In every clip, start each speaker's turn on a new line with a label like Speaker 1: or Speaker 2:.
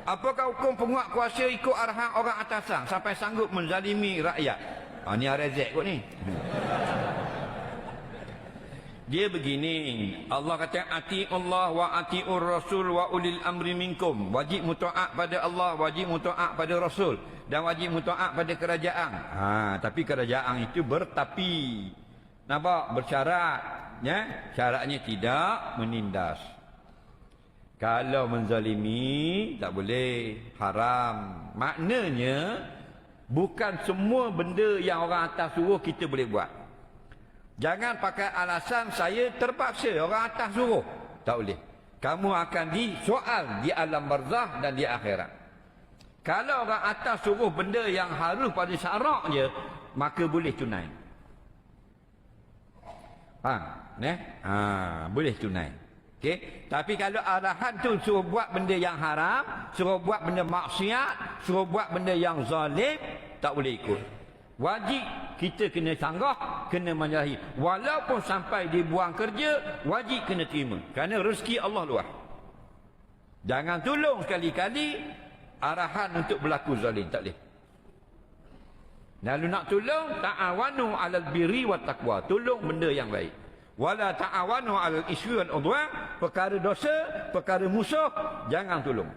Speaker 1: Apakah hukum penguat kuasa ikut arahan orang atasan sampai sanggup menzalimi rakyat? Ni Rezek kot ni. Dia begini, Allah kata ati'ullah wa ati'ur rasul wa ulil amri minkum. Wajib mutaat pada Allah, wajib mutaat pada Rasul, dan wajib mutaat pada kerajaan. Tapi kerajaan itu bertapi. Nampak? Bersyarat, ya? Syaratnya tidak menindas. Kalau menzalimi tak boleh, haram. Maknanya bukan semua benda yang orang atas suruh kita boleh buat. Jangan pakai alasan saya terpaksa orang atas suruh. Tak boleh. Kamu akan disoal di alam barzah dan di akhirat. Kalau orang atas suruh benda yang harus pada syarak je, maka boleh tunai. Boleh tunai. Okey. Tapi kalau arahan tu suruh buat benda yang haram, suruh buat benda maksiat, suruh buat benda yang zalim, tak boleh ikut. Wajib kita kena sanggah, kena menyalahi. Walaupun sampai dibuang kerja, wajib kena terima. Kerana rezeki Allah luas. Jangan tolong sekali-kali arahan untuk berlaku zalim, tak boleh. Lalu nak tolong, ta'awanu 'alal birri wat taqwa. Tolong benda yang baik. Wala ta'awanu 'alal ismi wal 'udwan. Perkara dosa, perkara musuh, jangan tolong.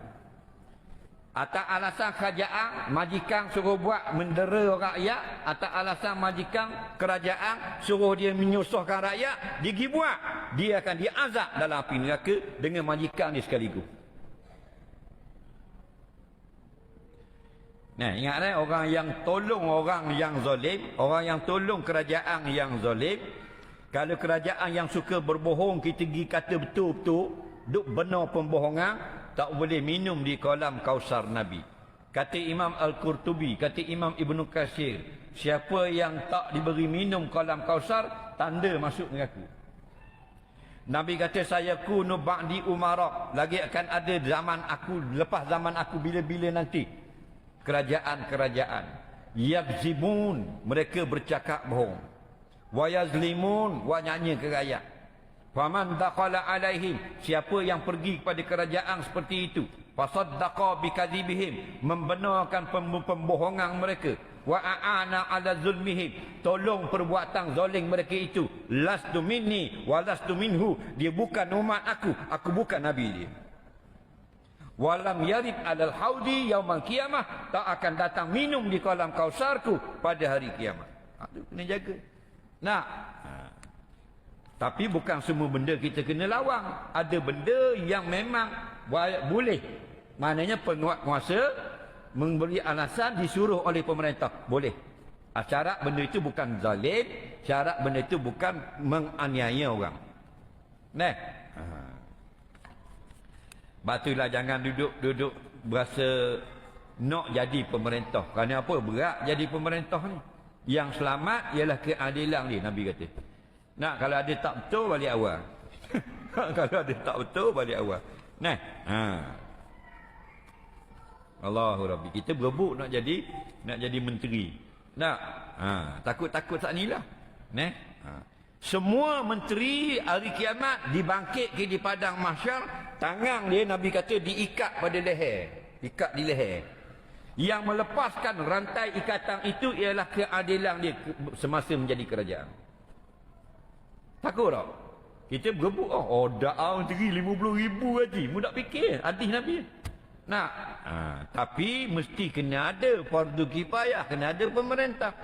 Speaker 1: Atas alasan kerajaan, majikan suruh buat mendera rakyat. Atas alasan majikan kerajaan suruh dia menyusahkan rakyat, dia pergi buat, dia akan diazab dalam api neraka dengan majikan dia sekaligus. Nah, ingat orang yang tolong orang yang zalim, orang yang tolong kerajaan yang zalim. Kalau kerajaan yang suka berbohong, kita pergi kata betul-betul, duk benar pembohongan, tak boleh minum di kolam Kausar Nabi. Kata Imam Al-Qurtubi, kata Imam Ibnu Katsir, siapa yang tak diberi minum kolam Kausar, tanda masuk neraka. Nabi kata, saya kunu ba'di umara, lagi akan ada zaman aku, lepas zaman aku bila-bila nanti, kerajaan-kerajaan yakzibun, mereka bercakap bohong, wa yazlimun, wa nyanyi ke rakyat. Faman daqala alaihim, siapa yang pergi kepada kerajaan seperti itu, fasaddaqa bikadzibihim, membenarkan pembohongan mereka, wa aana ala zulmihim, tolong perbuatan zalim mereka itu, lastu minni wa lastu minhu, dia bukan umat aku bukan nabi dia. Walam yarid alal haudi yaumal qiyamah, tak akan datang minum di kolam Kausarku pada hari kiamat. Itu kena jaga. Tapi bukan semua benda kita kena lawang. Ada benda yang memang boleh. Maknanya penguat kuasa memberi alasan, disuruh oleh pemerintah, boleh. Syarat benda itu bukan zalim, syarat benda itu bukan menganiaya orang. Batulah jangan duduk berasa nak jadi pemerintah. Kerana apa? Berat jadi pemerintah ni. Yang selamat ialah keadilan dia, Nabi kata. Kalau ada tak betul, balik awal. Kalau ada tak betul, balik awal. Allahu Rabbi. Kita berebut nak jadi menteri. Takut-takut saat ni lah. Semua menteri hari kiamat dibangkitkan di padang mahsyar, tangan dia Nabi kata diikat pada leher, ikat di leher. Yang melepaskan rantai ikatan itu ialah keadilan dia semasa menjadi kerajaan. Takut tak? Kita berebut, dakwah menteri 50,000 haji, mu nak fikir hadis Nabi. Tapi mesti kena ada fardu kifayah, kena ada pemerintah.